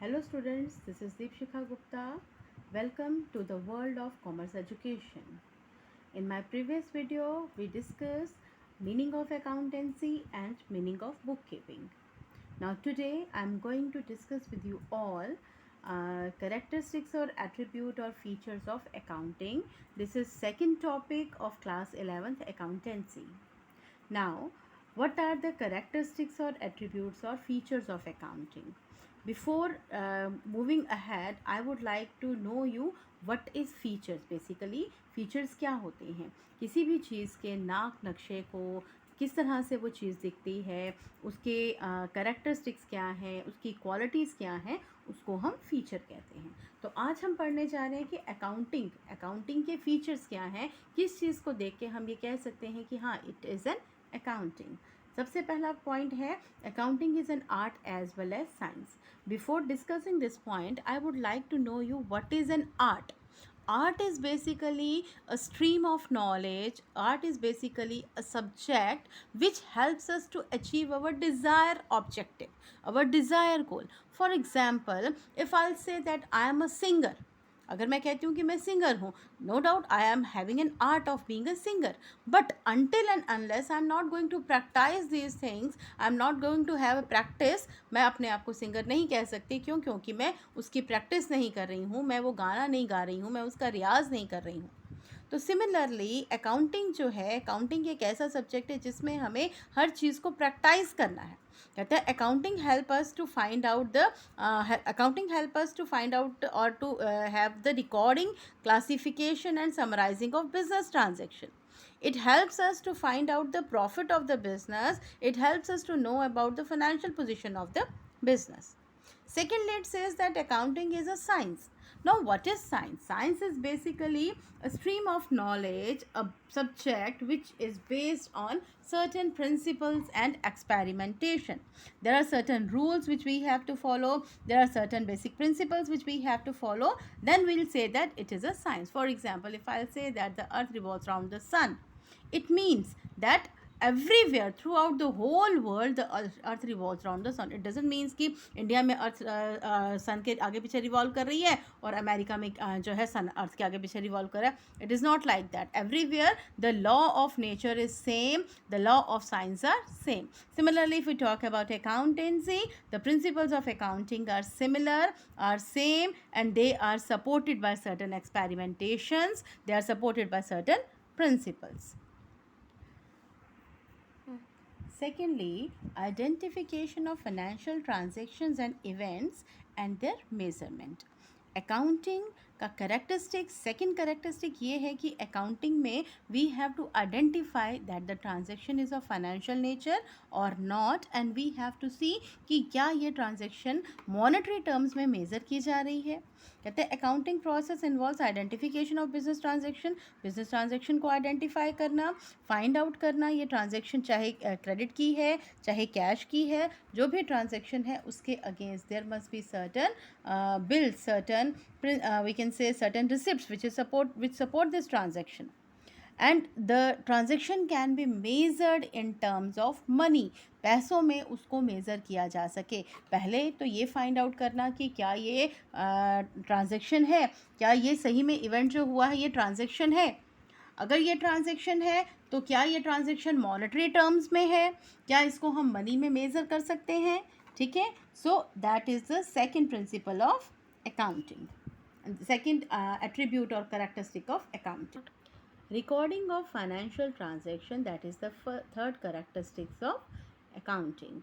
Hello students, this is Deepshikha Gupta. Welcome to the world of commerce education. In my previous video, we discussed meaning of accountancy and meaning of bookkeeping. Now today I am going to discuss with you all characteristics or attribute or features of accounting. This is second topic of class 11th accountancy. Now, what are the characteristics or attributes or features of accounting? Before moving ahead, I would like to know you what is features. Basically, features क्या होते हैं? किसी भी चीज़ के नाक नक्शे को किस तरह से वो चीज़ दिखती है, उसके करेक्टरिस्टिक्स क्या हैं, उसकी क्वालिटीज़ क्या हैं, उसको हम फीचर कहते हैं. तो आज हम पढ़ने जा रहे हैं कि अकाउंटिंग के फीचर्स क्या हैं, किस चीज़ को देख के हम ये कह सकते हैं कि हाँ इट इज़ एन अकाउंटिंग. सबसे पहला पॉइंट है accounting is an art as well as science. Before discussing this point I would like to know you what is an art. Art is basically a stream of knowledge. Art is basically a subject which helps us to achieve our desired objective, our desired goal. For example, if I'll say that I am a singer, अगर मैं कहती हूँ कि मैं singer हूँ, no doubt I am having an art of being a singer, but until and unless I am not going to practise these things, I am not going to have a practice, मैं अपने आप को singer नहीं कह सकती. क्यों? क्योंकि मैं उसकी प्रैक्टिस नहीं कर रही हूँ, मैं वो गाना नहीं गा रही हूँ, मैं उसका रियाज नहीं कर रही हूँ. तो सिमिलरली अकाउंटिंग जो है, अकाउंटिंग एक ऐसा सब्जेक्ट है जिसमें हमें हर चीज़ को प्रैक्टिस करना है. कहते हैं accounting help us to find out the accounting help us to find out और to have the recording, classification and summarising of business transaction. It helps us to find out the profit of the business. It helps us to know about the financial position of the business. Secondly, it says that accounting is a science. Now, what is science? Science is basically a stream of knowledge, a subject which is based on certain principles and experimentation. There are certain rules which we have to follow. There are certain basic principles which we have to follow. Then we'll say that it is a science. For example, if I'll say that the earth revolves around the sun, it means that everywhere throughout the whole world the earth revolves around the sun. It doesn't means कि India में अर्थ सन के आगे पीछे revolve कर रही है और America में जो है सन अर्थ के आगे पीछे रिवॉल्व कर रहा है. It is not like that. Everywhere the law of nature is same, the law of science are same. Similarly, if we talk about accountancy, the principles of accounting are similar, are same, and they are supported by certain experimentations. They are supported by certain principles. Secondly, identification of financial transactions and events and their measurement. Accounting का characteristic, second characteristic ये है कि accounting में we have to identify that the transaction is of financial nature और not, and we have to see कि क्या ये transaction monetary terms में मेज़र की जा रही है. कहते हैं accounting process involves identification of business transaction को आइडेंटिफाई करना, फाइंड आउट करना ये ट्रांजेक्शन चाहे क्रेडिट की है चाहे कैश की है, जो भी ट्रांजेक्शन है उसके against their must be certain bills, certain we can say certain receipts which support this transaction, and the transaction can be measured in terms of money. पैसों में उसको मेज़र किया जा सके. पहले तो ये फाइंड आउट करना कि क्या ये ट्रांजेक्शन है, क्या ये सही में इवेंट जो हुआ है ये ट्रांजेक्शन है. अगर ये ट्रांजेक्शन है तो क्या ये ट्रांजेक्शन मॉनेटरी टर्म्स में है, क्या इसको हम मनी में मेज़र कर सकते हैं. ठीक है. So that is the second principle of accounting, and the second attribute or characteristic of accounting. Recording of financial transaction, that is the third characteristics of accounting.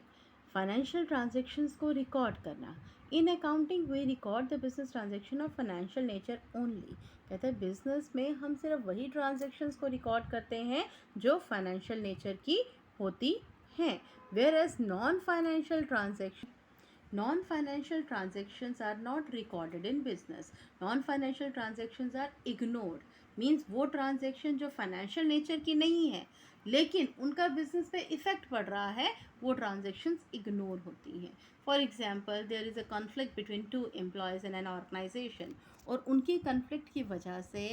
Financial transactions को record करना. In accounting we record the business transaction of financial nature only. कहते हैं business में हम सिर्फ वही transactions को record करते हैं जो फाइनेंशियल नेचर की होती हैं. Whereas non-financial transactions are not recorded in business. Non-financial transactions are ignored. Means वो ट्रांजेक्शन जो फाइनेंशियल नेचर की नहीं है लेकिन उनका बिजनेस पे इफेक्ट पड़ रहा है, वो ट्रांजेक्शन्स इग्नोर होती हैं. For example, there is a conflict between two employees in an organisation, और उनकी कन्फ्लिक्ट की वजह से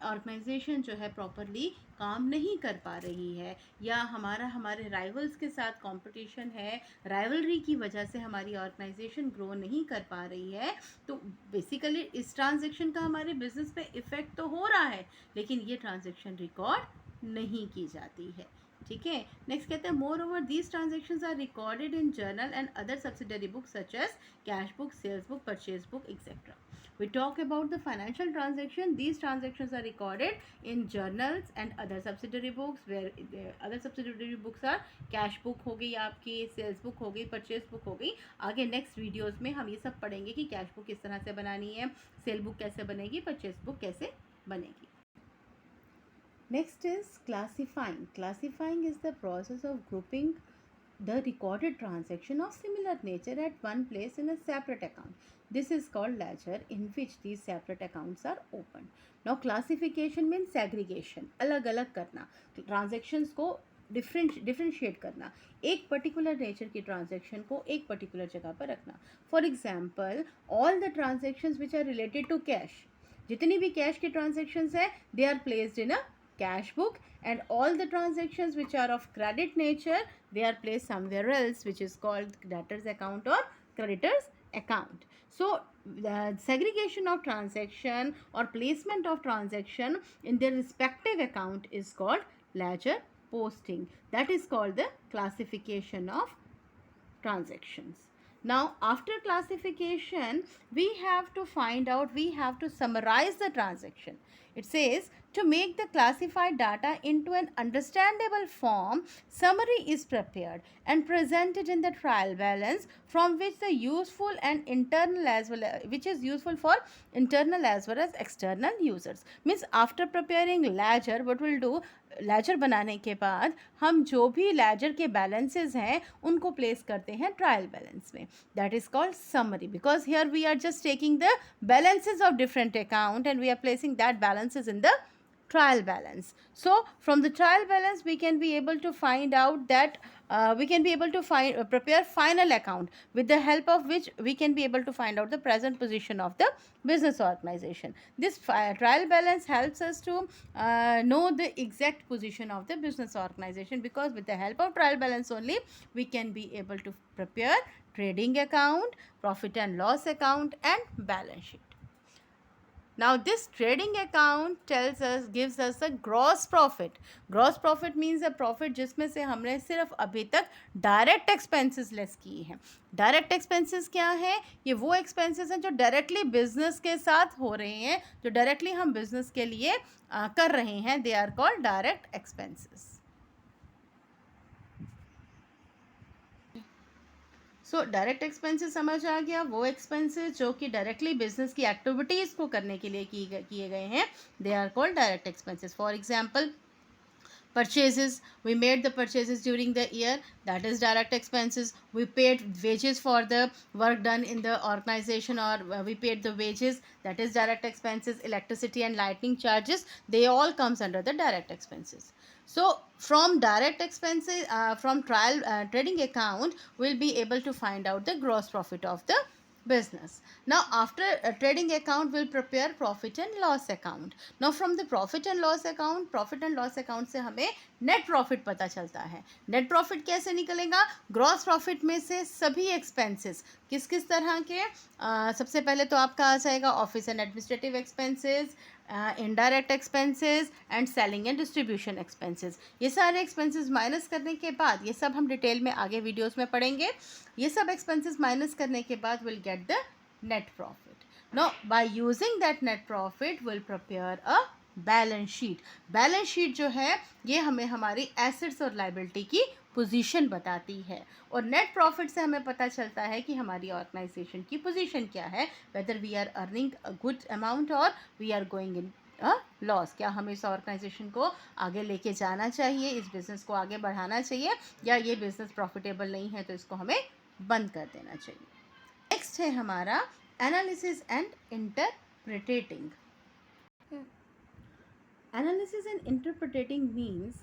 ऑर्गेनाइजेशन जो है प्रॉपरली काम नहीं कर पा रही है, या हमारे राइवल्स के साथ कंपटीशन है, राइवलरी की वजह से हमारी ऑर्गेनाइजेशन ग्रो नहीं कर पा रही है, तो बेसिकली इस ट्रांजैक्शन का हमारे बिजनेस पे इफ़ेक्ट तो हो रहा है, लेकिन ये ट्रांजैक्शन रिकॉर्ड नहीं की जाती है। ठीक है, नेक्स्ट कहते हैं moreover these transactions are recorded in journal and other subsidiary book such as cash book, sales book, purchase book, etcetera. We talk about the financial transaction. These transactions are recorded in journals and other subsidiary books, where other subsidiary books are cash book हो गई आपकी, sales book हो गई, purchase book हो गई. आगे next videos में हम ये सब पढ़ेंगे कि cash book किस तरह से बनानी है, sale book कैसे बनेगी, purchase book कैसे बनेगी. Next is classifying. Classifying is the process of grouping the recorded transaction of similar nature at one place in a separate account. This is called ledger, in which these separate accounts are opened. Now classification means segregation, अलग अलग करना, transactions को differentiate करना, एक particular nature की transaction को एक particular जगह पर रखना. For example, all the transactions which are related to cash, जितनी भी कैश की ट्रांजेक्शन्स है, they are placed in a cash book, and all the transactions which are of credit nature, they are placed somewhere else, which is called debtors account or creditors account. So the segregation of transaction or placement of transaction in their respective account is called ledger posting. That is called the classification of transactions. Now after classification, we have to find out, we have to summarize the transaction. It says, to make the classified data into an understandable form, summary is prepared and presented in the trial balance, from which the useful and internal as well as, which is useful for internal as well as external users. Means after preparing ledger, what we'll do, ledger बनाने के बाद हम जो भी laser के balances हैं उनको place करते हैं ट्रायल बैलेंस में. That is called summary, because here we are just taking the balances of different account and we are placing that balances in the trial balance. So from the trial balance we can be able to find out that we can be able to prepare final account, with the help of which we can be able to find out the present position of the business organization. This trial balance helps us to know the exact position of the business organization, because with the help of trial balance only we can be able to prepare trading account, profit and loss account and balance sheet. Now this trading account gives us a gross profit. Gross profit means a profit जिसमें से हमने सिर्फ अभी तक direct expenses less किए हैं. Direct expenses क्या है? ये वो एक्सपेंसेस हैं जो डायरेक्टली बिजनेस के साथ हो रहे हैं, जो डायरेक्टली हम बिजनेस के लिए कर रहे हैं. They are called direct expenses. So direct expenses समझ आ गया, वो एक्सपेंसेस जो कि डायरेक्टली बिजनेस की एक्टिविटीज़ को करने के लिए किए गए हैं, they are called direct expenses. For example, purchases, we made the purchases during the year, that is direct expenses. We paid wages for the work done in the organization, or we paid the wages, that is direct expenses. Electricity and lighting charges, they all comes under the direct expenses. So from direct expenses, from trading account, we'll be able to find out the gross profit of the business. Now after trading account, we'll prepare profit and loss account. Now from the profit and loss account से हमें net profit पता चलता है. Net profit कैसे निकलेगा? Gross profit में से सभी एक्सपेंसेस किस किस तरह के, सबसे पहले तो आपका आ जाएगा office and administrative expenses, indirect expenses and selling and distribution expenses. ये सारे एक्सपेंसेस माइनस करने के बाद, ये सब हम डिटेल में आगे वीडियोस में पढ़ेंगे, ये सब एक्सपेंसेस माइनस करने के बाद will get the net profit. Now by using that net profit will prepare a balance sheet. Balance sheet जो है ये हमें हमारी एसेट्स और लाइबिलिटी की पोजीशन बताती है, और नेट प्रॉफिट से हमें पता चलता है कि हमारी ऑर्गेनाइजेशन की पोजीशन क्या है, whether we are earning a good amount और we are going in a loss. क्या हमें इस ऑर्गेनाइजेशन को आगे लेके जाना चाहिए, इस बिज़नेस को आगे बढ़ाना चाहिए, या ये बिज़नेस प्रॉफिटेबल नहीं है तो इसको हमें बंद कर देना चाहिए. नेक्स्ट है हमारा analysis and interpreting. Analysis and interpreting means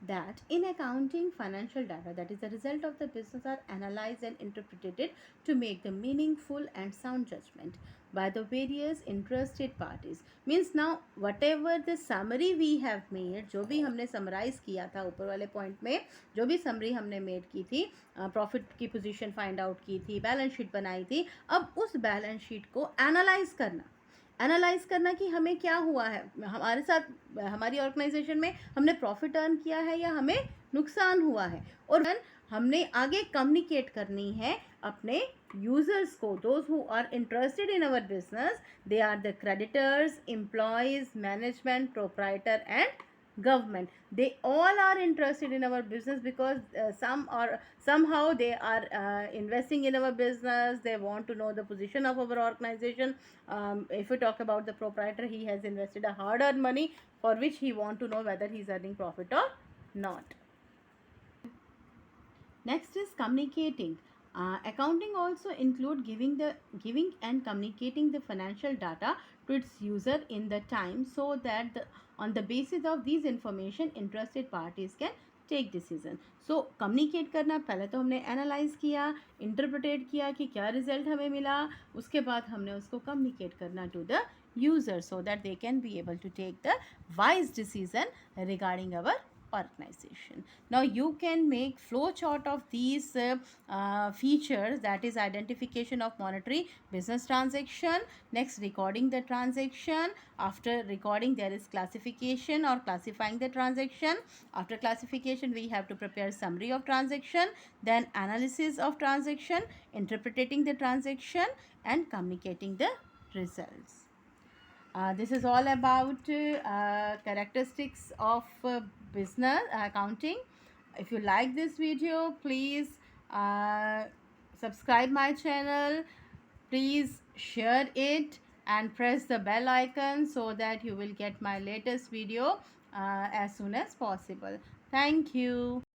that in accounting, financial data, that is the result of the business, are analyzed and interpreted to make the meaningful and sound judgment by the various interested parties. Means now whatever the summary we have made, जो भी हमने summarize किया था ऊपर वाले point में, जो भी summary हमने made की थी, profit की position find out की थी, balance sheet बनाई थी, अब उस balance sheet को analyze करना कि हमें क्या हुआ है, हमारे साथ हमारी ऑर्गेनाइजेशन में हमने प्रॉफिट अर्न किया है या हमें नुकसान हुआ है, और हमने आगे कम्युनिकेट करनी है अपने यूजर्स को, those who are interested in our business, they are the creditors, employees, management, proprietor and government. They all are interested in our business because somehow they are investing in our business. They want to know the position of our organization. If we talk about the proprietor, he has invested a hard earned money for which he want to know whether he is earning profit or not. Next is communicating. Accounting also include giving and communicating the financial data to its user in the time, so that on the basis of these information interested parties can take decision. So communicate करना, पहले तो हमने analyse किया, interpret किया कि क्या result हमें मिला, उसके बाद हमने उसको कम्युनिकेट करना to the user so that they can be able to take the wise decision regarding our organization. Now you can make flow chart of these features, that is identification of monetary business transaction, next recording the transaction, after recording there is classification or classifying the transaction, after classification we have to prepare summary of transaction, then analysis of transaction, interpreting the transaction and communicating the results. This is all about characteristics of business accounting. If you like this video, please subscribe my channel, please share it and press the bell icon so that you will get my latest video as soon as possible. Thank you.